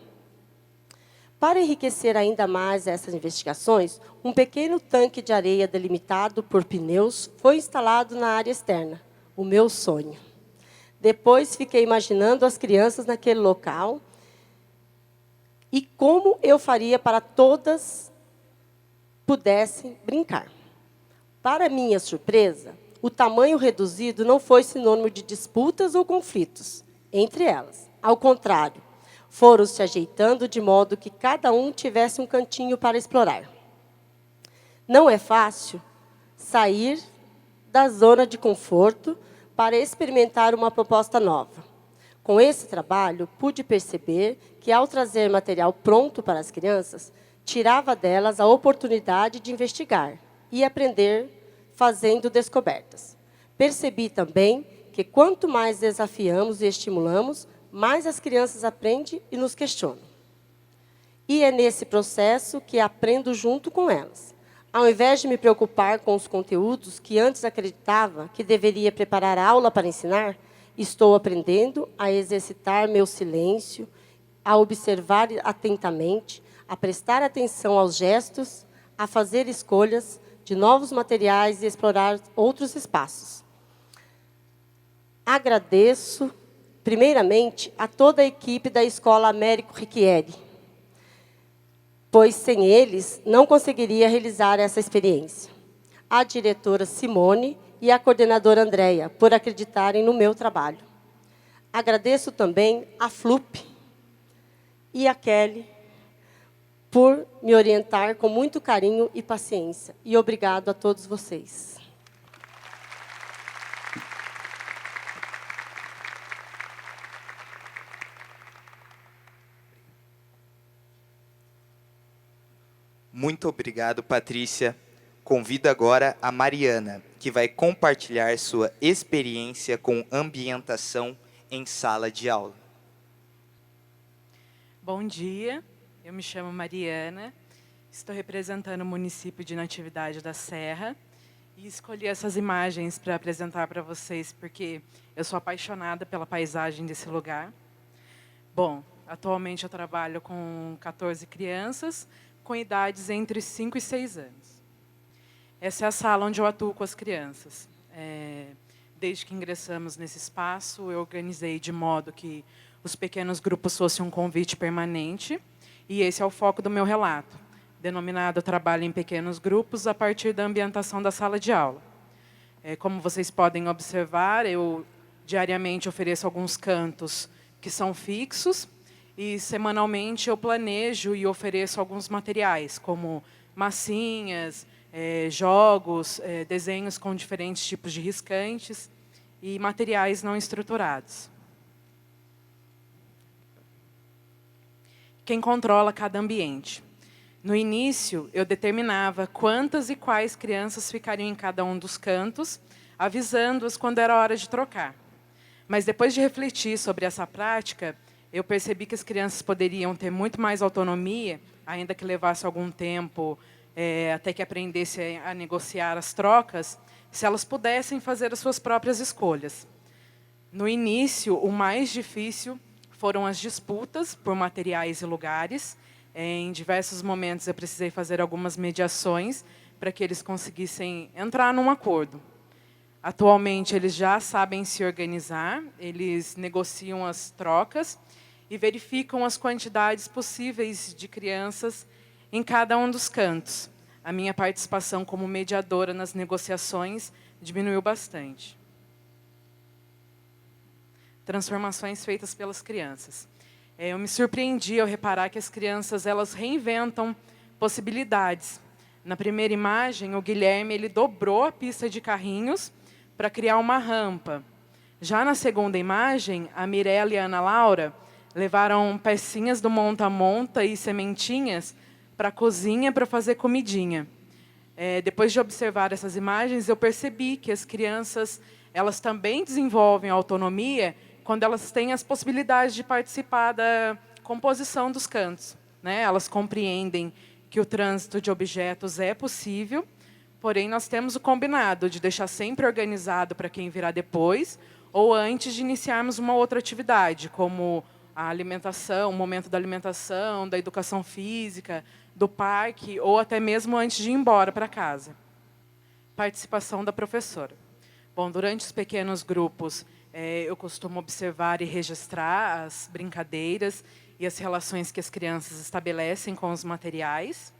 [SPEAKER 6] Para enriquecer ainda mais essas investigações, um pequeno tanque de areia delimitado por pneus foi instalado na área externa, o meu sonho. Depois fiquei imaginando as crianças naquele local e como eu faria para todas pudessem brincar. Para minha surpresa, o tamanho reduzido não foi sinônimo de disputas ou conflitos entre elas. Ao contrário, foram se ajeitando de modo que cada um tivesse um cantinho para explorar. Não é fácil sair da zona de conforto para experimentar uma proposta nova. Com esse trabalho, pude perceber que, ao trazer material pronto para as crianças, tirava delas a oportunidade de investigar e aprender fazendo descobertas. Percebi também que, quanto mais desafiamos e estimulamos, mais as crianças aprendem e nos questionam. E é nesse processo que aprendo junto com elas. Ao invés de me preocupar com os conteúdos que antes acreditava que deveria preparar a aula para ensinar, estou aprendendo a exercitar meu silêncio, a observar atentamente, a prestar atenção aos gestos, a fazer escolhas de novos materiais e explorar outros espaços. Agradeço, primeiramente, a toda a equipe da Escola Américo Riquieri, pois sem eles não conseguiria realizar essa experiência. A diretora Simone e a coordenadora Andréia, por acreditarem no meu trabalho. Agradeço também a FLUP e a Kelly por me orientar com muito carinho e paciência. E obrigado a todos vocês.
[SPEAKER 1] Muito obrigado, Patrícia. Convido agora a Mariana, que vai compartilhar sua experiência com ambientação em sala de aula.
[SPEAKER 7] Bom dia, eu me chamo Mariana, estou representando o município de Natividade da Serra e escolhi essas imagens para apresentar para vocês porque eu sou apaixonada pela paisagem desse lugar. Bom, atualmente eu trabalho com 14 crianças com idades entre 5 e 6 anos. Essa é a sala onde eu atuo com as crianças. Desde que ingressamos nesse espaço, eu organizei de modo que os pequenos grupos fossem um convite permanente, e esse é o foco do meu relato, denominado Trabalho em Pequenos Grupos, a partir da ambientação da sala de aula. Como vocês podem observar, eu diariamente ofereço alguns cantos que são fixos, e semanalmente eu planejo e ofereço alguns materiais, como massinhas, jogos, desenhos com diferentes tipos de riscantes e materiais não estruturados. Quem controla cada ambiente? No início, eu determinava quantas e quais crianças ficariam em cada um dos cantos, avisando-as quando era hora de trocar. Mas depois de refletir sobre essa prática, eu percebi que as crianças poderiam ter muito mais autonomia, ainda que levasse algum tempo, até que aprendessem a negociar as trocas, se elas pudessem fazer as suas próprias escolhas. No início, o mais difícil foram as disputas por materiais e lugares. Em diversos momentos, eu precisei fazer algumas mediações para que eles conseguissem entrar num acordo. Atualmente, eles já sabem se organizar, eles negociam as trocas e verificam as quantidades possíveis de crianças em cada um dos cantos. A minha participação como mediadora nas negociações diminuiu bastante. Transformações feitas pelas crianças. Eu me surpreendi ao reparar que as crianças elas reinventam possibilidades. Na primeira imagem, o Guilherme ele dobrou a pista de carrinhos para criar uma rampa. Já na segunda imagem, a Mirella e a Ana Laura levaram pecinhas do monta-monta e sementinhas para a cozinha para fazer comidinha. Depois de observar essas imagens, eu percebi que as crianças elas também desenvolvem autonomia quando elas têm as possibilidades de participar da composição dos cantos, né? Elas compreendem que o trânsito de objetos é possível, porém nós temos o combinado de deixar sempre organizado para quem virá depois ou antes de iniciarmos uma outra atividade, como a alimentação, o momento da alimentação, da educação física, do parque, ou até mesmo antes de ir embora para casa. Participação da professora. Bom, durante os pequenos grupos, eu costumo observar e registrar as brincadeiras e as relações que as crianças estabelecem com os materiais.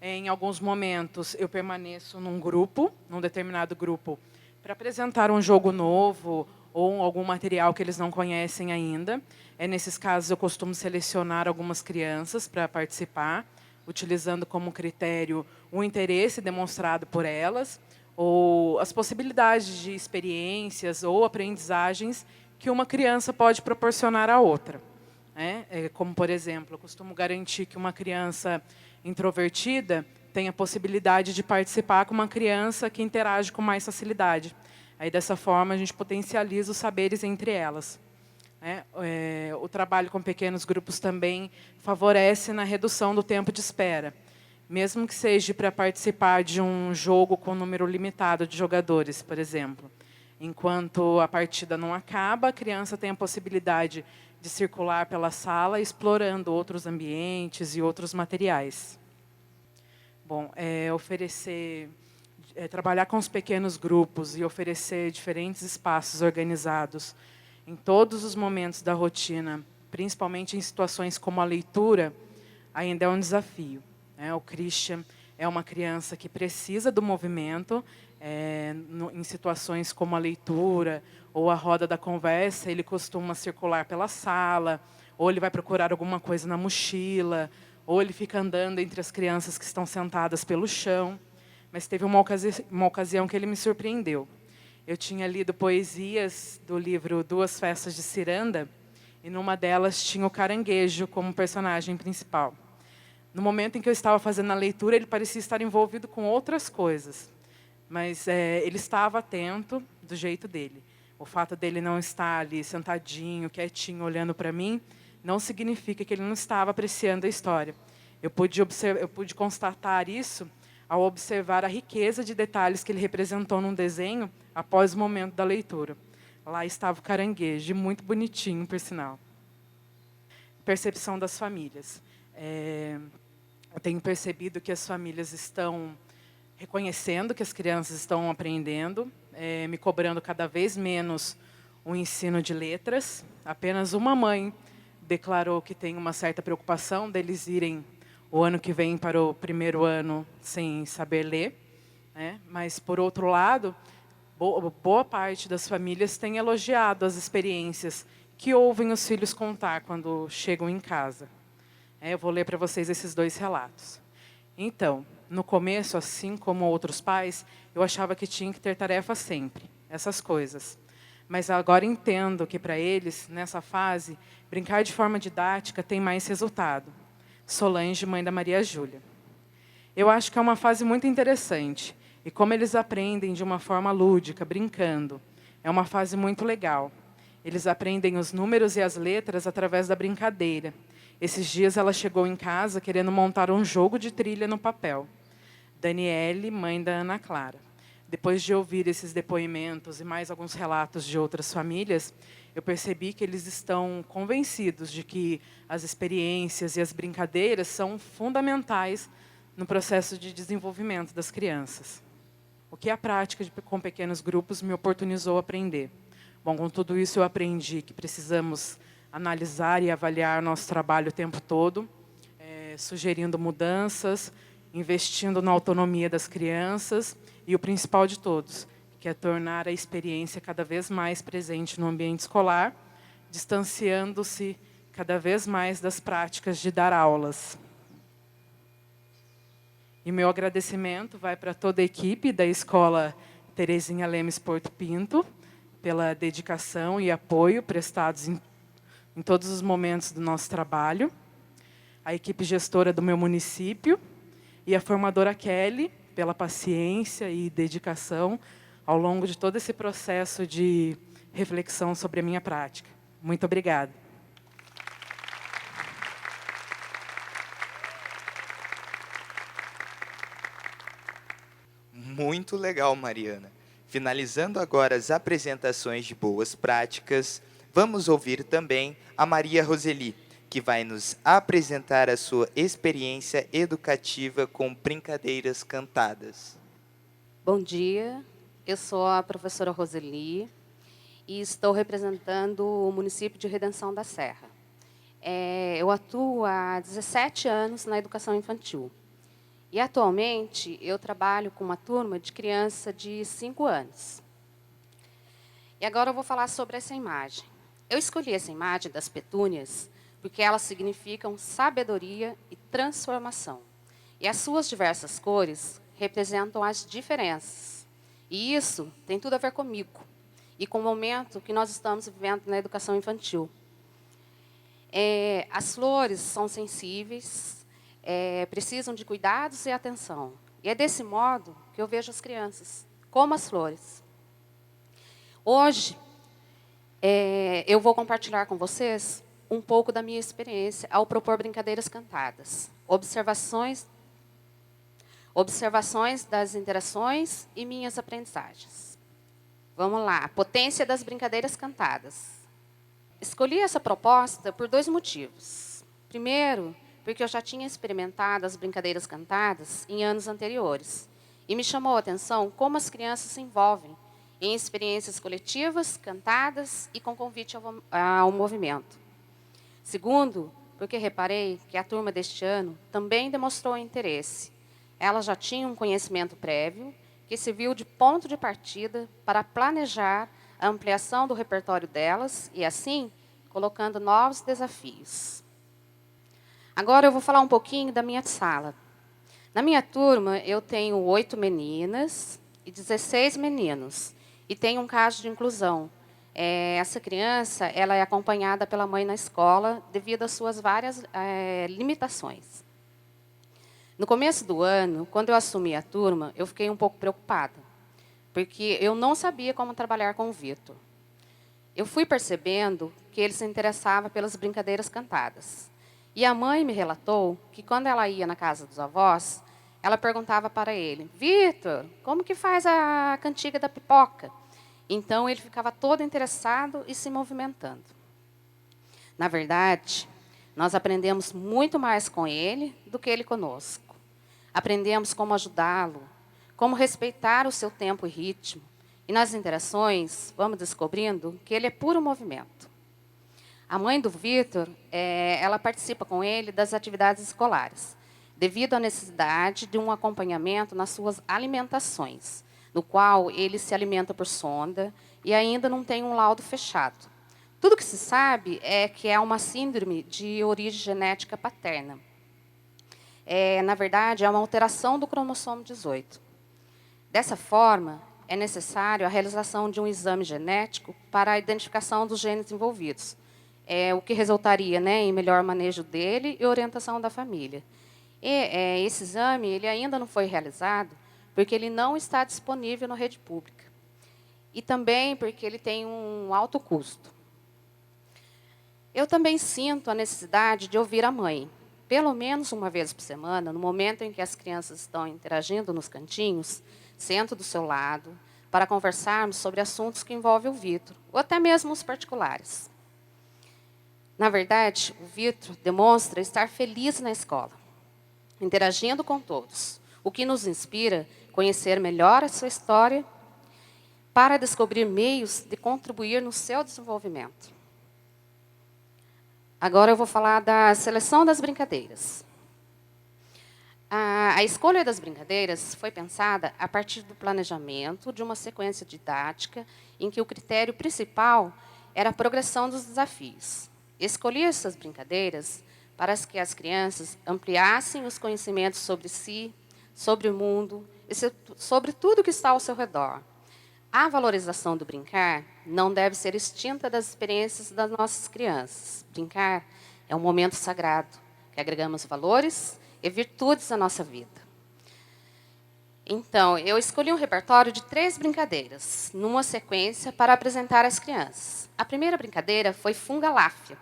[SPEAKER 7] Em alguns momentos, eu permaneço num determinado grupo, para apresentar um jogo novo ou algum material que eles não conhecem ainda. Nesses casos, eu costumo selecionar algumas crianças para participar, utilizando como critério o interesse demonstrado por elas, ou as possibilidades de experiências ou aprendizagens que uma criança pode proporcionar à outra. Como, por exemplo, eu costumo garantir que uma criança introvertida tem a possibilidade de participar com uma criança que interage com mais facilidade. Aí, dessa forma, a gente potencializa os saberes entre elas. O trabalho com pequenos grupos também favorece na redução do tempo de espera. Mesmo que seja para participar de um jogo com um número limitado de jogadores, por exemplo. Enquanto a partida não acaba, a criança tem a possibilidade de circular pela sala, explorando outros ambientes e outros materiais. Bom, trabalhar com os pequenos grupos e oferecer diferentes espaços organizados em todos os momentos da rotina, principalmente em situações como a leitura, ainda é um desafio. O Christian é uma criança que precisa do movimento, em situações como a leitura ou a roda da conversa, ele costuma circular pela sala, ou ele vai procurar alguma coisa na mochila, ou ele fica andando entre as crianças que estão sentadas pelo chão. Mas teve uma ocasião que ele me surpreendeu. Eu tinha lido poesias do livro Duas Festas de Ciranda, e numa delas tinha o caranguejo como personagem principal. No momento em que eu estava fazendo a leitura, ele parecia estar envolvido com outras coisas. Mas ele estava atento do jeito dele. O fato dele não estar ali sentadinho, quietinho, olhando para mim, não significa que ele não estava apreciando a história. Eu pude constatar isso ao observar a riqueza de detalhes que ele representou num desenho após o momento da leitura. Lá estava o caranguejo, muito bonitinho, por sinal. Percepção das famílias. Eu tenho percebido que as famílias estão reconhecendo que as crianças estão aprendendo, me cobrando cada vez menos o ensino de letras. Apenas uma mãe declarou que tem uma certa preocupação deles irem o ano que vem para o primeiro ano sem saber ler. Mas, por outro lado, boa parte das famílias tem elogiado as experiências que ouvem os filhos contar quando chegam em casa. Eu vou ler para vocês esses dois relatos. Então, no começo, assim como outros pais, eu achava que tinha que ter tarefa sempre, essas coisas. Mas agora entendo que, para eles, nessa fase, brincar de forma didática tem mais resultado. Solange, mãe da Maria Júlia. Eu acho que é uma fase muito interessante. E como eles aprendem de uma forma lúdica, brincando, é uma fase muito legal. Eles aprendem os números e as letras através da brincadeira. Esses dias ela chegou em casa querendo montar um jogo de trilha no papel. Daniele, mãe da Ana Clara. Depois de ouvir esses depoimentos e mais alguns relatos de outras famílias, eu percebi que eles estão convencidos de que as experiências e as brincadeiras são fundamentais no processo de desenvolvimento das crianças. O que a prática com pequenos grupos me oportunizou aprender? Bom, com tudo isso eu aprendi que precisamos analisar e avaliar nosso trabalho o tempo todo, sugerindo mudanças, investindo na autonomia das crianças e o principal de todos, que é tornar a experiência cada vez mais presente no ambiente escolar, distanciando-se cada vez mais das práticas de dar aulas. E meu agradecimento vai para toda a equipe da Escola Terezinha Lemes Porto Pinto, pela dedicação e apoio prestados em todos os momentos do nosso trabalho, a equipe gestora do meu município e a formadora Kelly, pela paciência e dedicação ao longo de todo esse processo de reflexão sobre a minha prática. Muito obrigada.
[SPEAKER 1] Muito legal, Mariana. Finalizando agora as apresentações de boas práticas, vamos ouvir também a Maria Roseli, que vai nos apresentar a sua experiência educativa com brincadeiras cantadas.
[SPEAKER 8] Bom dia, eu sou a professora Roseli e estou representando o município de Redenção da Serra. Eu atuo há 17 anos na educação infantil. E, atualmente, eu trabalho com uma turma de criança de 5 anos. E agora eu vou falar sobre essa imagem. Eu escolhi essa imagem das petúnias porque elas significam sabedoria e transformação. E as suas diversas cores representam as diferenças. E isso tem tudo a ver comigo e com o momento que nós estamos vivendo na educação infantil. As flores são sensíveis, precisam de cuidados e atenção. E é desse modo que eu vejo as crianças, como as flores. Hoje, eu vou compartilhar com vocês um pouco da minha experiência ao propor brincadeiras cantadas, observações das interações e minhas aprendizagens. Vamos lá, potência das brincadeiras cantadas. Escolhi essa proposta por 2 motivos. Primeiro, porque eu já tinha experimentado as brincadeiras cantadas em anos anteriores, e me chamou a atenção como as crianças se envolvem em experiências coletivas, cantadas e com convite ao movimento. Segundo, porque reparei que a turma deste ano também demonstrou interesse. Ela já tinha um conhecimento prévio que serviu de ponto de partida para planejar a ampliação do repertório delas e, assim, colocando novos desafios. Agora eu vou falar um pouquinho da minha sala. Na minha turma, eu tenho 8 meninas e 16 meninos. E tem um caso de inclusão. Essa criança ela é acompanhada pela mãe na escola devido às suas várias limitações. No começo do ano, quando eu assumi a turma, eu fiquei um pouco preocupada, porque eu não sabia como trabalhar com o Vitor. Eu fui percebendo que ele se interessava pelas brincadeiras cantadas. E a mãe me relatou que, quando ela ia na casa dos avós, ela perguntava para ele: Vitor, como que faz a cantiga da pipoca? Então, ele ficava todo interessado e se movimentando. Na verdade, nós aprendemos muito mais com ele do que ele conosco. Aprendemos como ajudá-lo, como respeitar o seu tempo e ritmo. E nas interações, vamos descobrindo que ele é puro movimento. A mãe do Vitor, ela participa com ele das atividades escolares, devido à necessidade de um acompanhamento nas suas alimentações, no qual ele se alimenta por sonda e ainda não tem um laudo fechado. Tudo que se sabe é que é uma síndrome de origem genética paterna. Na verdade, é uma alteração do cromossomo 18. Dessa forma, é necessário a realização de um exame genético para a identificação dos genes envolvidos, o que resultaria, em melhor manejo dele e orientação da família. E esse exame ele ainda não foi realizado porque ele não está disponível na rede pública. E também porque ele tem um alto custo. Eu também sinto a necessidade de ouvir a mãe, pelo menos uma vez por semana, no momento em que as crianças estão interagindo nos cantinhos, sento do seu lado, para conversarmos sobre assuntos que envolvem o Vitor, ou até mesmo os particulares. Na verdade, o Vitor demonstra estar feliz na escola, interagindo com todos, o que nos inspira a conhecer melhor a sua história para descobrir meios de contribuir no seu desenvolvimento. Agora eu vou falar da seleção das brincadeiras. A escolha das brincadeiras foi pensada a partir do planejamento de uma sequência didática em que o critério principal era a progressão dos desafios. Escolhi essas brincadeiras para que as crianças ampliassem os conhecimentos sobre si, sobre o mundo e sobre tudo que está ao seu redor. A valorização do brincar não deve ser extinta das experiências das nossas crianças. Brincar é um momento sagrado, que agregamos valores e virtudes à nossa vida. Então, eu escolhi um repertório de 3 brincadeiras, numa sequência, para apresentar às crianças. A primeira brincadeira foi Fungaláfia,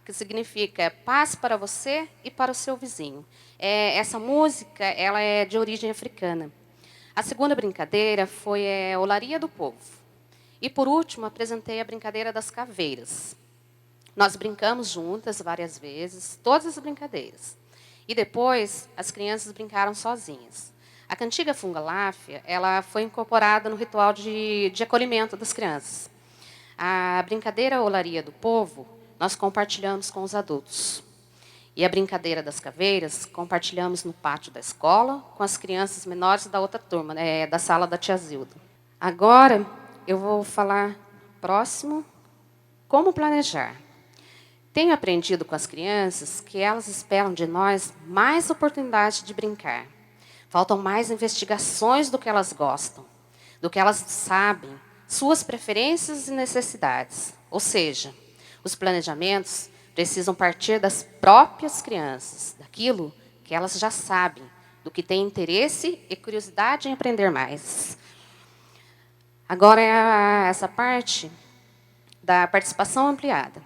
[SPEAKER 8] que significa paz para você e para o seu vizinho. Essa música ela é de origem africana. A segunda brincadeira foi Olaria do Povo. E, por último, apresentei a brincadeira das caveiras. Nós brincamos juntas várias vezes, todas as brincadeiras. E depois, as crianças brincaram sozinhas. A cantiga Fungaláfia ela foi incorporada no ritual de acolhimento das crianças. A brincadeira Olaria do Povo, nós compartilhamos com os adultos. E a brincadeira das caveiras, compartilhamos no pátio da escola com as crianças menores da outra turma, da sala da tia Zilda. Agora, eu vou falar Próximo, como planejar? Tenho aprendido com as crianças que elas esperam de nós mais oportunidade de brincar. Faltam mais investigações do que elas gostam, do que elas sabem, suas preferências e necessidades. Ou seja, os planejamentos precisam partir das próprias crianças, daquilo que elas já sabem, do que têm interesse e curiosidade em aprender mais. Agora é essa parte da participação ampliada.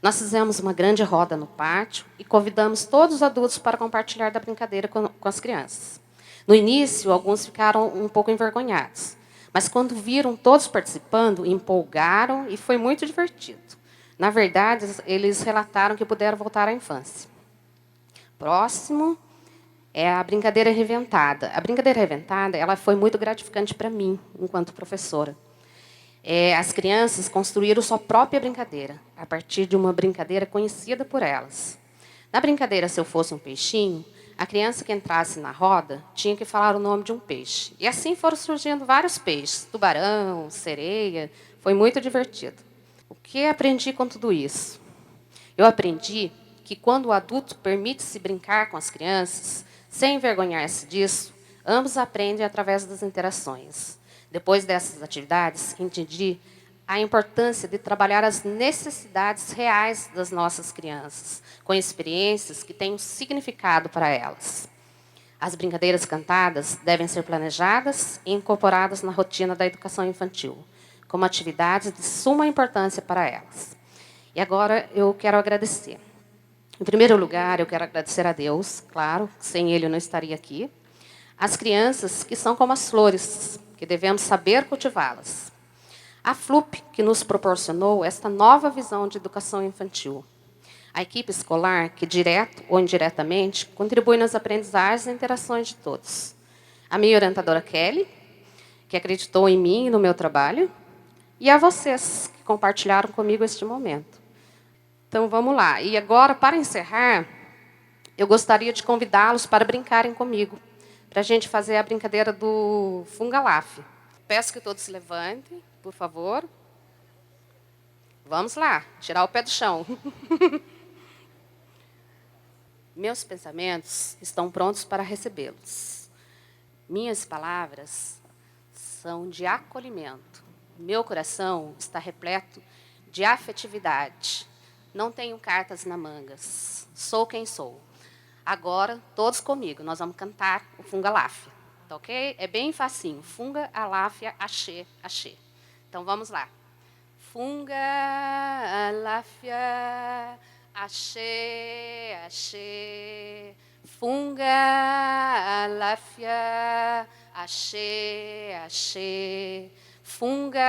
[SPEAKER 8] Nós fizemos uma grande roda no pátio e convidamos todos os adultos para compartilhar da brincadeira com as crianças. No início, alguns ficaram um pouco envergonhados, mas quando viram todos participando, empolgaram e foi muito divertido. Na verdade, eles relataram que puderam voltar à infância. Próximo é a brincadeira reinventada. A brincadeira reinventada, ela foi muito gratificante para mim, enquanto professora. As crianças construíram sua própria brincadeira, a partir de uma brincadeira conhecida por elas. Na brincadeira Se Eu Fosse um Peixinho, a criança que entrasse na roda tinha que falar o nome de um peixe. E assim foram surgindo vários peixes, tubarão, sereia, foi muito divertido. O que aprendi com tudo isso? Eu aprendi que quando o adulto permite-se brincar com as crianças, sem envergonhar-se disso, ambos aprendem através das interações. Depois dessas atividades, entendi a importância de trabalhar as necessidades reais das nossas crianças, com experiências que têm um significado para elas. As brincadeiras cantadas devem ser planejadas e incorporadas na rotina da educação infantil, como atividades de suma importância para elas. E agora eu quero agradecer. Em primeiro lugar, eu quero agradecer a Deus, claro, sem Ele eu não estaria aqui. As crianças, que são como as flores, que devemos saber cultivá-las. A FLUP, que nos proporcionou esta nova visão de educação infantil. A equipe escolar, que, direto ou indiretamente, contribui nas aprendizagens e interações de todos. A minha orientadora Kelly, que acreditou em mim e no meu trabalho. E a vocês, que compartilharam comigo este momento. Então, vamos lá. E agora, para encerrar, eu gostaria de convidá-los para brincarem comigo, para a gente fazer a brincadeira do Fungalaf. Peço que todos se levantem, por favor. Vamos lá, tirar o pé do chão. Meus pensamentos estão prontos para recebê-los. Minhas palavras são de acolhimento. Meu coração está repleto de afetividade. Não tenho cartas na mangas. Sou quem sou. Agora, todos comigo, nós vamos cantar o Fungalaf. Tá ok? É bem facinho. Funga, aláfia, axê, axê. Então, vamos lá. Funga, aláfia, axê, axê. Funga, aláfia, axê, axê. Funga,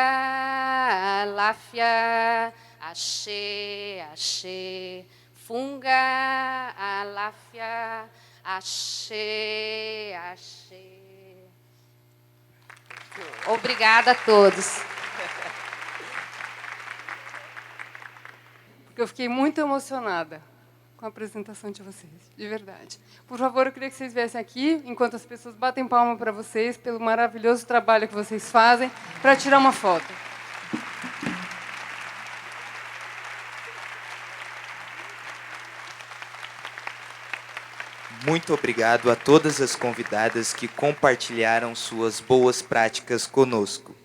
[SPEAKER 8] aláfia, axê, axê. Funga, aláfia, axê, axê. Obrigada a todos.
[SPEAKER 9] Porque eu fiquei muito emocionada com a apresentação de vocês, de verdade. Por favor, eu queria que vocês viessem aqui, enquanto as pessoas batem palma para vocês, pelo maravilhoso trabalho que vocês fazem, para tirar uma foto.
[SPEAKER 1] Muito obrigado a todas as convidadas que compartilharam suas boas práticas conosco.